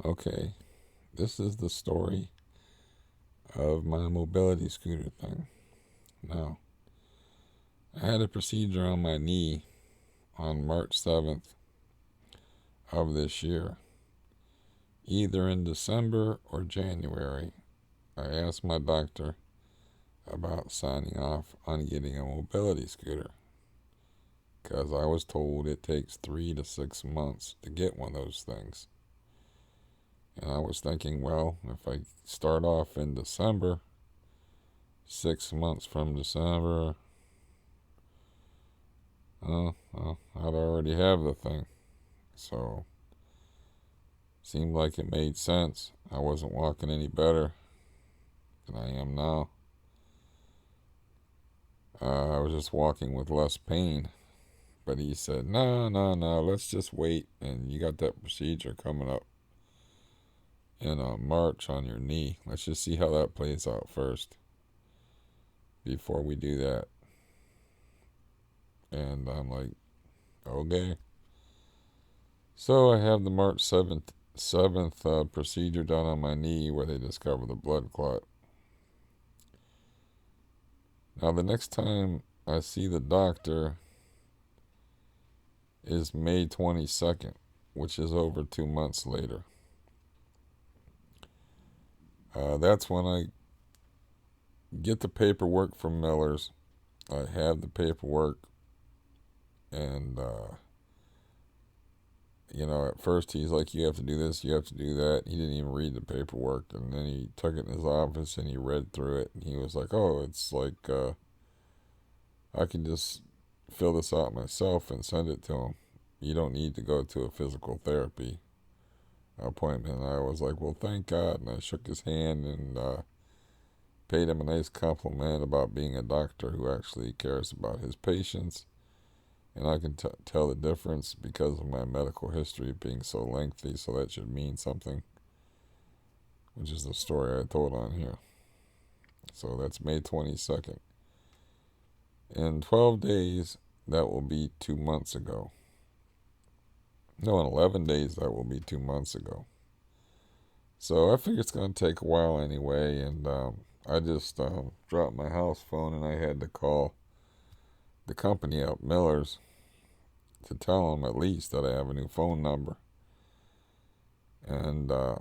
Okay, this is the story of my mobility scooter thing. Now, I had a procedure on my knee on March 7th of this year. Either in December or January, I asked my doctor about signing off on getting a mobility scooter because I was told it takes 3 to 6 months to get one of those things. And I was thinking, well, if I start off in December, 6 months from December, I'd already have the thing. So, seemed like it made sense. I wasn't walking any better than I am now. I was just walking with less pain. But he said, no, no, no, let's just wait. And you got that procedure coming up in March on your knee. Let's just see how that plays out first before we do that. And I'm like, okay. So I have the March 7th procedure done on my knee where they discover the blood clot. Now, the next time I see the doctor is May 22nd, which is over 2 months later. That's when I get the paperwork from Miller's. I have the paperwork, and at first he's like, you have to do this, you have to do that. He didn't even read the paperwork, and then he took it in his office and he read through it, and he was like, oh, it's like I can just fill this out myself and send it to him. You don't need to go to a physical therapy appointment. And I was like, well, thank God. And I shook his hand and paid him a nice compliment about being a doctor who actually cares about his patients. And I can tell the difference because of my medical history being so lengthy, so that should mean something, which is the story I told on here. So that's May 22nd. In 12 days, that will be 2 months ago. No, in 11 days, that will be 2 months ago. So I figure it's going to take a while anyway, and I just dropped my house phone and I had to call the company up, Miller's, to tell them at least that I have a new phone number. And, I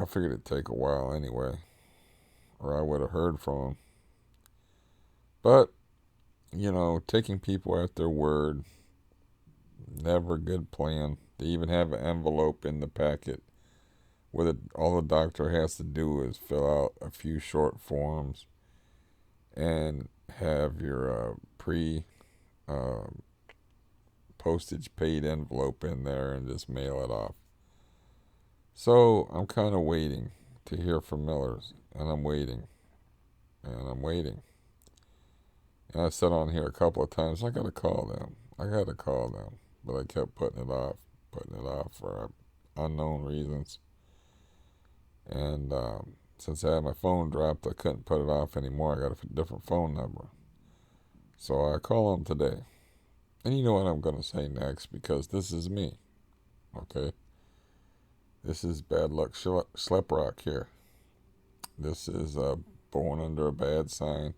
figured it'd take a while anyway, or I would have heard from them. But, taking people at their word, never a good plan. They even have an envelope in the packet where all the doctor has to do is fill out a few short forms and have your pre uh, postage paid envelope in there and just mail it off. So I'm kind of waiting to hear from Miller's, and I'm waiting, and I'm waiting. And I said on here a couple of times, I gotta call them. I gotta call them. But I kept putting it off for unknown reasons. And since I had my phone dropped, I couldn't put it off anymore. I got a different phone number. So I call them today. And you know what I'm going to say next, because this is me. Okay? This is bad luck Schleprock here. This is born under a bad sign,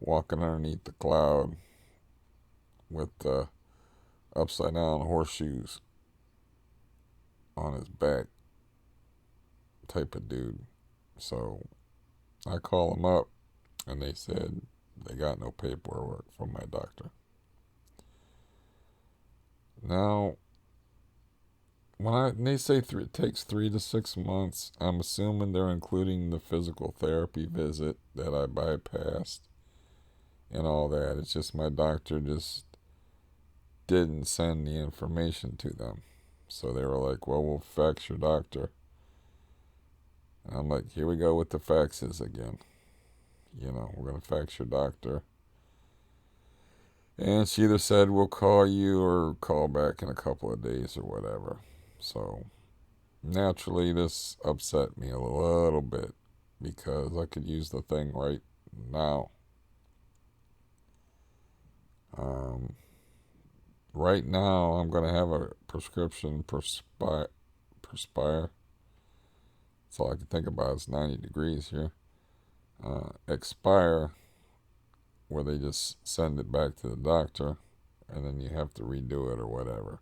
walking underneath the cloud with upside down horseshoes on his back type of dude. So I call them up, and they said they got no paperwork from my doctor. Now, when they say it takes 3 to 6 months, I'm assuming they're including the physical therapy visit that I bypassed and all that. It's just my doctor just didn't send the information to them. So they were like, well, we'll fax your doctor. And I'm like, here we go with the faxes again. We're going to fax your doctor. And she either said, we'll call you or call back in a couple of days or whatever. So naturally, this upset me a little bit because I could use the thing right now. Right now, I'm going to have a prescription perspire. That's all I can think about. It's 90 degrees here. Expire, where they just send it back to the doctor, and then you have to redo it or whatever.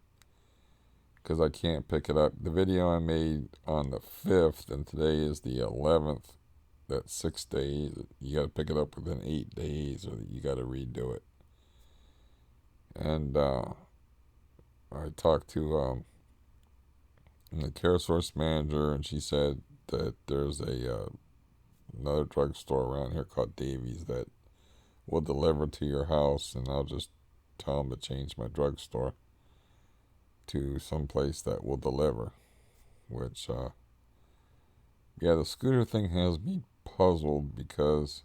Because I can't pick it up. The video I made on the 5th, and today is the 11th. That's 6 days. You got to pick it up within 8 days, or you got to redo it. And I talked to the care source manager, and she said that there's another drugstore around here called Davies that will deliver to your house, and I'll just tell them to change my drugstore to some place that will deliver. Which, yeah, the scooter thing has me puzzled because,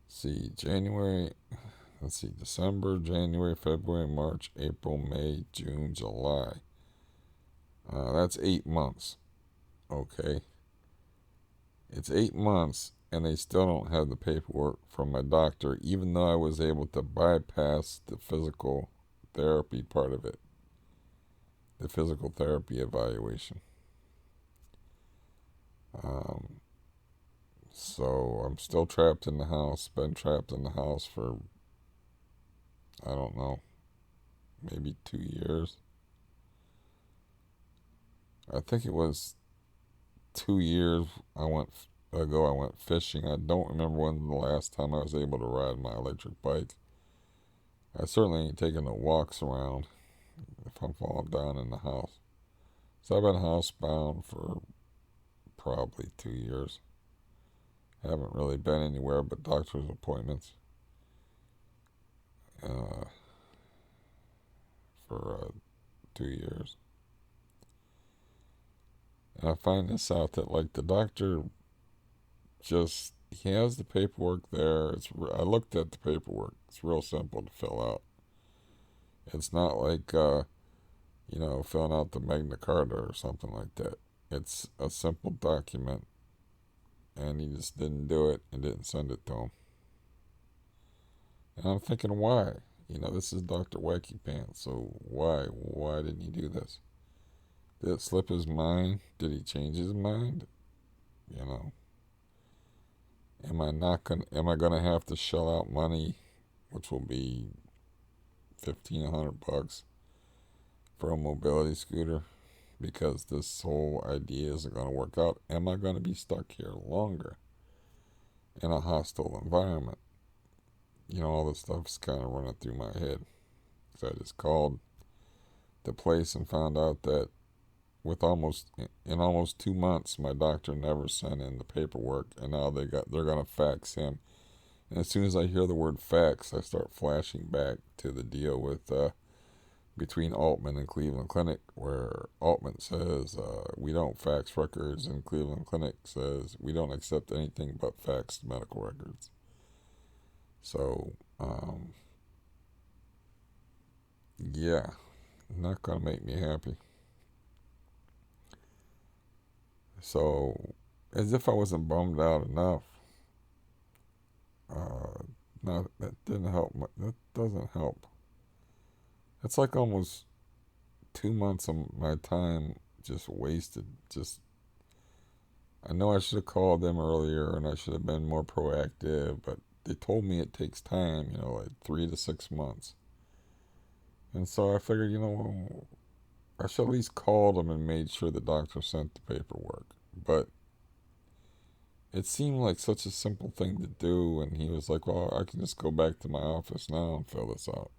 see, December, January, February, March, April, May, June, July. That's 8 months. Okay. It's 8 months, and they still don't have the paperwork from my doctor, even though I was able to bypass the physical therapy part of it, the physical therapy evaluation. So I'm still trapped in the house, been trapped in the house for, I don't know, maybe 2 years. I think it was 2 years I went fishing. I don't remember when the last time I was able to ride my electric bike. I certainly ain't taking no walks around if I'm falling down in the house. So I've been housebound for probably 2 years. Haven't really been anywhere but doctor's appointments uh, for 2 years. And I find this out that, like, the doctor he has the paperwork there. I looked at the paperwork. It's real simple to fill out. It's not like, filling out the Magna Carta or something like that. It's a simple document, and he just didn't do it and didn't send it to him. And I'm thinking, why? This is Dr. Wacky Pants, so why? Why didn't he do this? Did it slip his mind? Did he change his mind? Am I gonna have to shell out money, which will be $1,500 for a mobility scooter, because this whole idea isn't gonna work out? Am I gonna be stuck here longer in a hostile environment? All this stuff's kind of running through my head. So I just called the place and found out that in almost 2 months, my doctor never sent in the paperwork, and now they're gonna fax him. And as soon as I hear the word fax, I start flashing back to the deal with between Altman and Cleveland Clinic, where Altman says we don't fax records, and Cleveland Clinic says we don't accept anything but faxed medical records. So, yeah, not gonna make me happy. So, as if I wasn't bummed out enough, no, that didn't help. That doesn't help. It's like almost 2 months of my time just wasted. I know I should have called them earlier, and I should have been more proactive, but they told me it takes time, like 3 to 6 months. And so I figured, I should at least call them and made sure the doctor sent the paperwork. But it seemed like such a simple thing to do, and he was like, well, I can just go back to my office now and fill this out.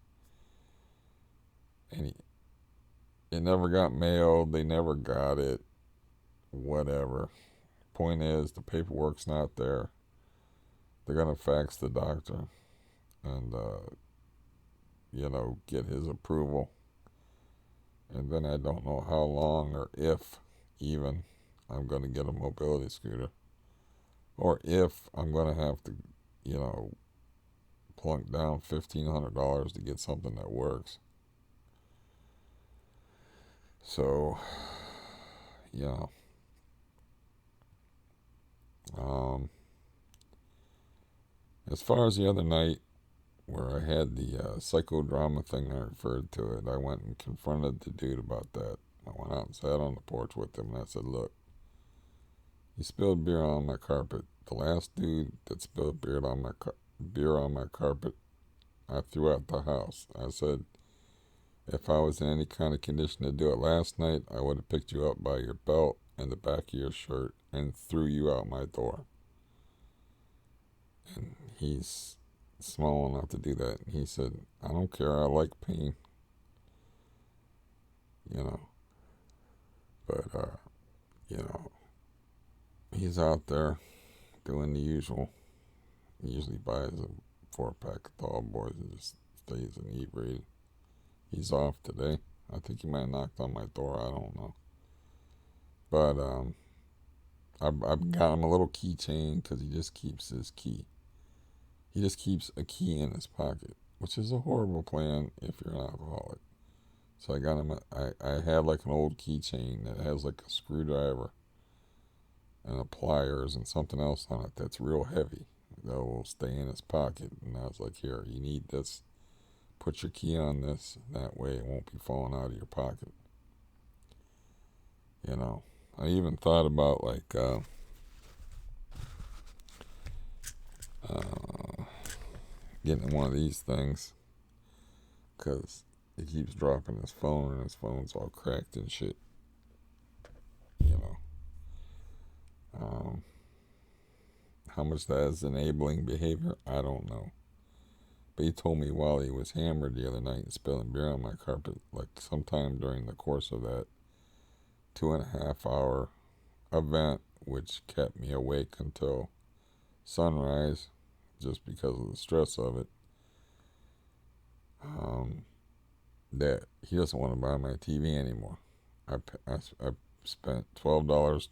And it never got mailed, they never got it, whatever. Point is, the paperwork's not there. They're going to fax the doctor and, get his approval. And then I don't know how long or if even I'm going to get a mobility scooter. Or if I'm going to have to, plunk down $1,500 to get something that works. So, as far as the other night where I had the psychodrama thing, I referred to it, I went and confronted the dude about that. I went out and sat on the porch with him, and I said, look, you spilled beer on my carpet. The last dude that spilled beer on my carpet, I threw out the house. I said, if I was in any kind of condition to do it last night, I would have picked you up by your belt and the back of your shirt and threw you out my door. And he's small enough to do that. And he said, I don't care. I like pain, you know. But, you know, he's out there doing the usual. He usually buys a 4-pack of Tall Boys and just stays inebriated. He's off today. I think he might have knocked on my door. I don't know. But I've got him a little keychain because he just keeps his key. He just keeps a key in his pocket, which is a horrible plan if you're an alcoholic. So I got him. I had like an old keychain that has like a screwdriver and a pliers and something else on it that's real heavy that will stay in his pocket. And I was like, here, you need this. Put your key on this. That way it won't be falling out of your pocket. You know, I even thought about like getting one of these things because he keeps dropping his phone and his phone's all cracked and shit. You know, how much that is enabling behavior, I don't know. But he told me while he was hammered the other night and spilling beer on my carpet, like sometime during the course of that 2.5 hour event, which kept me awake until sunrise just because of the stress of it, that he doesn't want to buy my TV anymore. I spent $12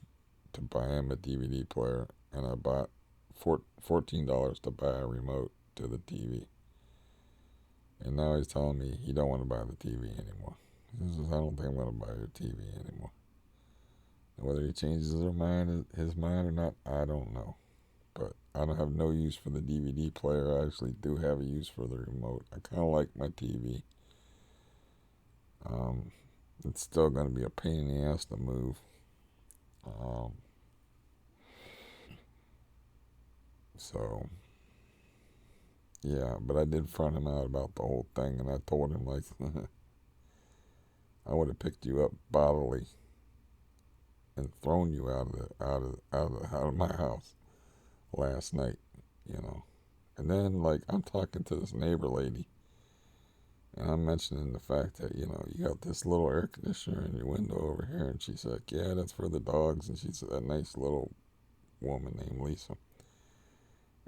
to buy him a DVD player, and I bought $14 to buy a remote to the TV. And now he's telling me he don't want to buy the TV anymore. He says, I don't think I'm going to buy your TV anymore. And whether he changes his mind or not, I don't know. But I don't have no use for the DVD player. I actually do have a use for the remote. I kind of like my TV. It's still going to be a pain in the ass to move. So, yeah, but I did front him out about the whole thing, and I told him, like, I would have picked you up bodily and thrown you out of my house last night, you know. And then, like, I'm talking to this neighbor lady, and I'm mentioning the fact that, you know, you got this little air conditioner in your window over here, and she's like, yeah, that's for the dogs, and she's a nice little woman named Lisa.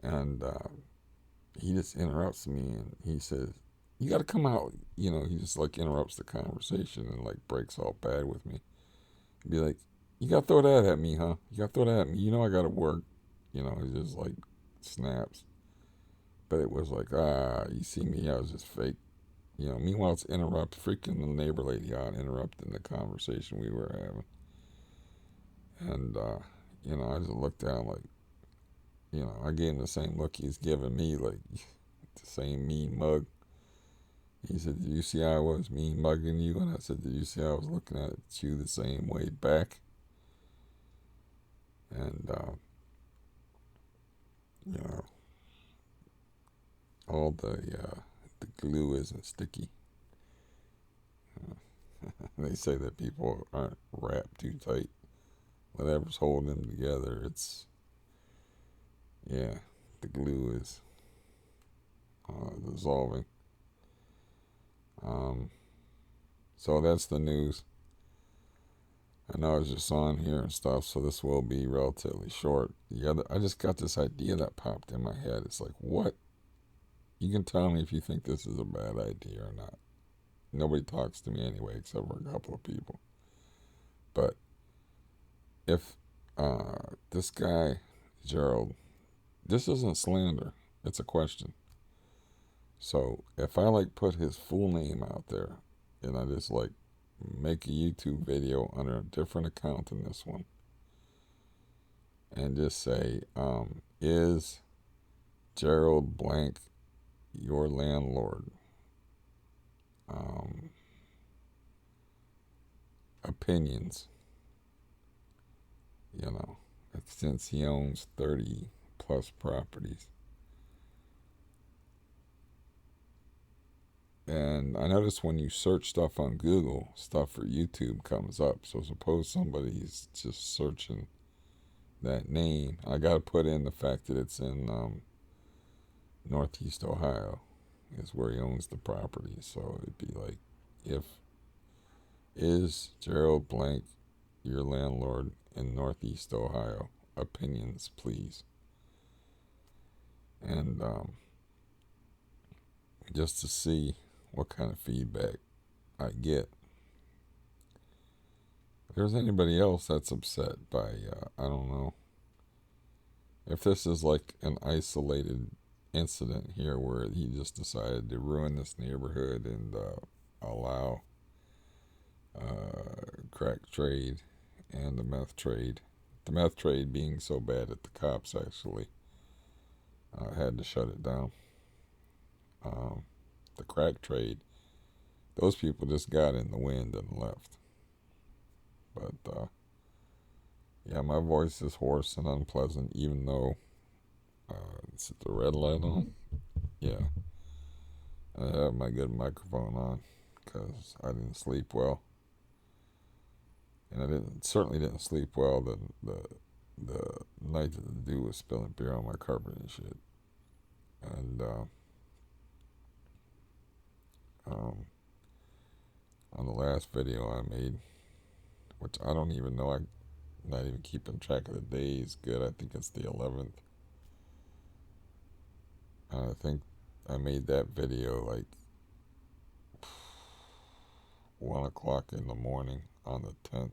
And he just interrupts me, and he says, you got to come out, you know. He just, like, interrupts the conversation and, like, breaks all bad with me. He'd be like, you got to throw that at me, huh? You got to throw that at me. You know I got to work. You know, he just, like, snaps. But it was like, you see me, I was just fake. You know, meanwhile, it's freaking the neighbor lady out, interrupting the conversation we were having. And, you know, I just looked at him like, you know, I gave him the same look he's giving me, like, the same mean mug. He said, did you see how I was mean mugging you? And I said, did you see how I was looking at you the same way back? And, you know, all the glue isn't sticky. They say that people aren't wrapped too tight. Whatever's holding them together, it's, yeah, the glue is dissolving. So that's the news. I know I was just on here and stuff, so this will be relatively short. I just got this idea that popped in my head. It's like, what? You can tell me if you think this is a bad idea or not. Nobody talks to me anyway, except for a couple of people. But if this guy, Gerald, this isn't slander, it's a question. So if I, like, put his full name out there and I just, like, make a YouTube video under a different account than this one and just say, is Gerald blank your landlord? opinions, you know, since he owns 30 plus properties. And I noticed when you search stuff on Google, stuff for YouTube comes up. So suppose somebody's just searching that name. I got to put in the fact that it's in Northeast Ohio is where he owns the property. So it'd be like, if is Gerald Blank your landlord in Northeast Ohio? Opinions, please. And just to see what kind of feedback I get. If there's anybody else that's upset by, I don't know, if this is like an isolated incident here where he just decided to ruin this neighborhood and allow crack trade and the meth trade being so bad that the cops actually had to shut it down. The crack trade, those people just got in the wind and left. But yeah, my voice is hoarse and unpleasant, even though it's the red light on. Yeah, I have my good microphone on because I didn't sleep well, and I certainly didn't sleep well the night that the dude was spilling beer on my carpet and shit. And on the last video I made, which I don't even know, I'm not even keeping track of the days good. I think it's the 11th. I think I made that video like 1 o'clock in the morning on the 10th.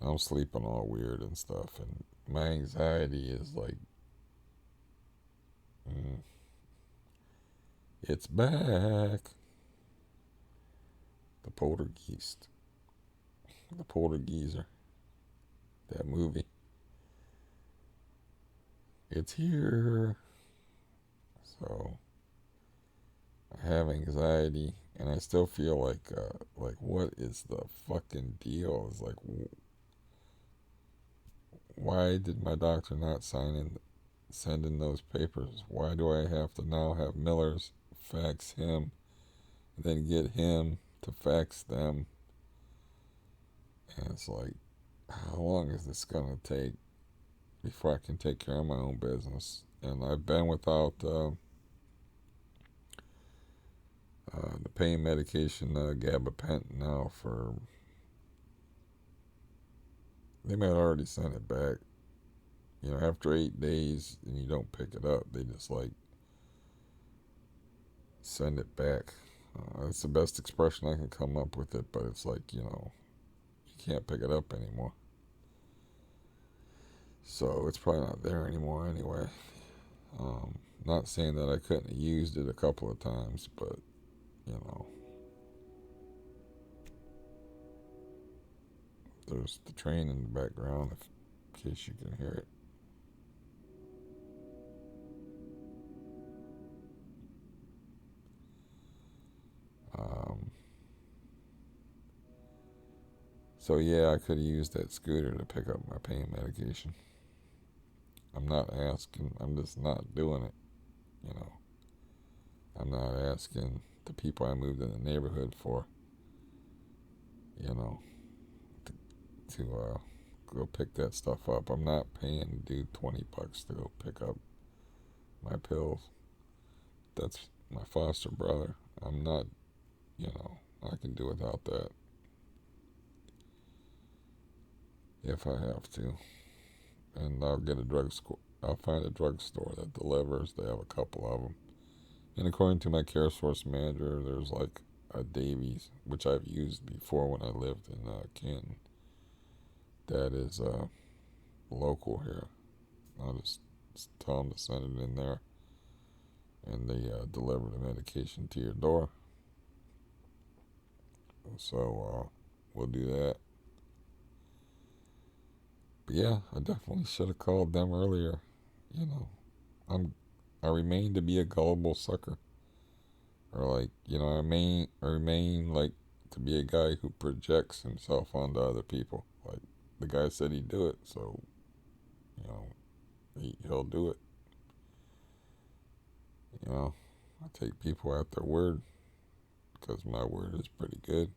I'm sleeping all weird and stuff, and my anxiety is like, mm, it's back. The Poltergeist. The Poltergeiser. That movie. It's here. So I have anxiety, and I still feel like what is the fucking deal? It's like, why did my doctor not send in those papers? Why do I have to now have Miller's fax him, and then get him to fax them? And it's like, how long is this gonna take before I can take care of my own business? And I've been without the pain medication, gabapentin now for, they might already send it back. You know, after 8 days and you don't pick it up, they just like send it back. That's the best expression I can come up with it, but it's like, you know, you can't pick it up anymore. So it's probably not there anymore anyway. Not saying that I couldn't have used it a couple of times, but, you know, there's the train in the background in case you can hear it. So yeah, I could have used that scooter to pick up my pain medication. I'm not asking, I'm just not doing it, you know. I'm not asking the people I moved in the neighborhood for, you know, to go pick that stuff up. I'm not paying dude $20 to go pick up my pills. That's my foster brother. I'm not, you know, I can do without that if I have to. And I'll get a drugstore. I'll find a drugstore that delivers. They have a couple of them. And according to my care source manager, there's like a Davies, which I've used before when I lived in Canton. That is local here. I'll just tell them to send it in there, and they deliver the medication to your door. So we'll do that. But yeah, I definitely should have called them earlier. You know, I remain to be a gullible sucker, or like, you know, I remain like to be a guy who projects himself onto other people. Like the guy said he'd do it, so you know he'll do it. You know, I take people at their word because my word is pretty good.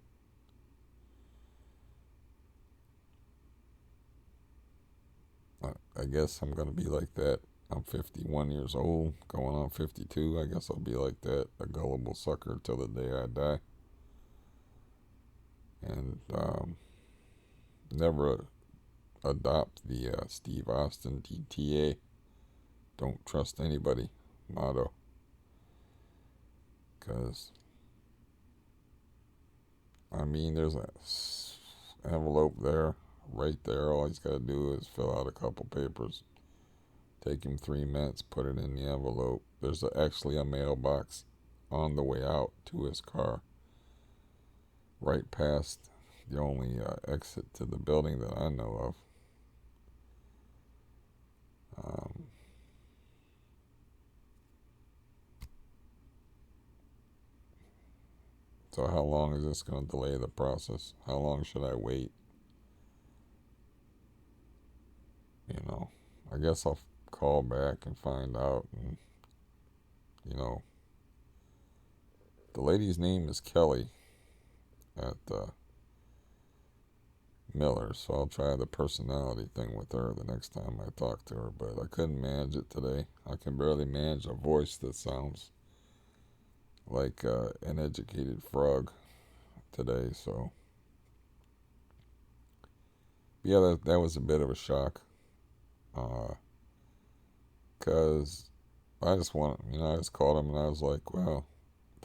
I guess I'm gonna be like that. I'm 51 years old, going on 52. I guess I'll be like that, a gullible sucker till the day I die, and never adopt the Steve Austin DTA, don't trust anybody motto, because I mean there's a envelope there, right there. All he's got to do is fill out a couple papers. Take him 3 minutes, put it in the envelope. There's actually a mailbox on the way out to his car, right past the only exit to the building that I know of. Um, so how long is this going to delay the process? How long should I wait? You know, I guess I'll call back and find out. And you know, the lady's name is Kelly at Miller, so I'll try the personality thing with her the next time I talk to her. But I couldn't manage it today. I can barely manage a voice that sounds like an educated frog today. So yeah, that was a bit of a shock. Cause I just want, I just called him and I was like, well,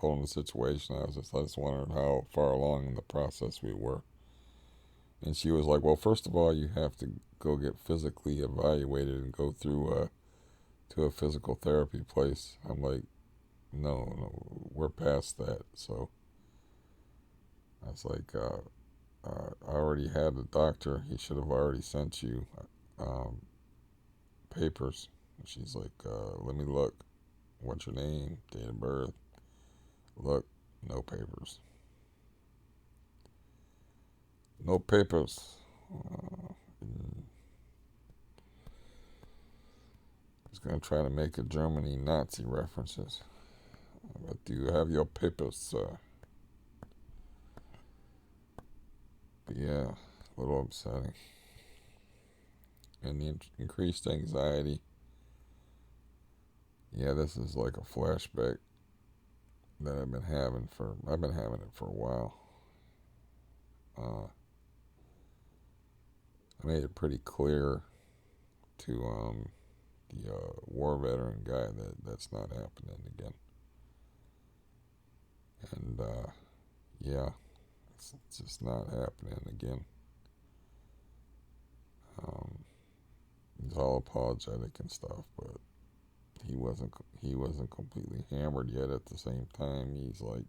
told him the situation. I just wondered how far along in the process we were. And she was like, well, first of all, you have to go get physically evaluated and go through to a physical therapy place. I'm like, no, we're past that. So I was like, I already had the doctor. He should have already sent you um, papers. And she's like, let me look. What's your name? Date of birth? Look, no papers. No papers. He's going to try to make a Germany Nazi references. But do you have your papers? But yeah, a little upsetting. And the increased anxiety. Yeah, this is like a flashback that I've been having it for a while. Uh, I made it pretty clear to the war veteran guy that that's not happening again. And yeah, it's just not happening again. Um, he's all apologetic and stuff, but he wasn't completely hammered yet. At the same time, he's like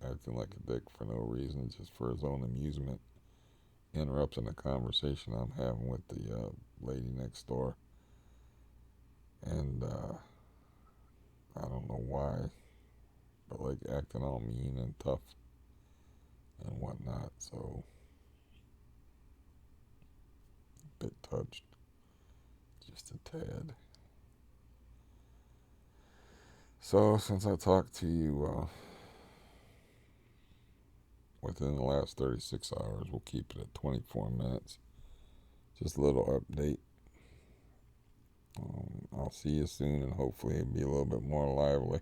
acting like a dick for no reason, just for his own amusement, interrupting the conversation I'm having with the lady next door, and I don't know why, but like acting all mean and tough and whatnot. So a bit touched, just a tad. So since I talked to you within the last 36 hours, we'll keep it at 24 minutes. Just a little update. I'll see you soon, and hopefully it'll be a little bit more lively.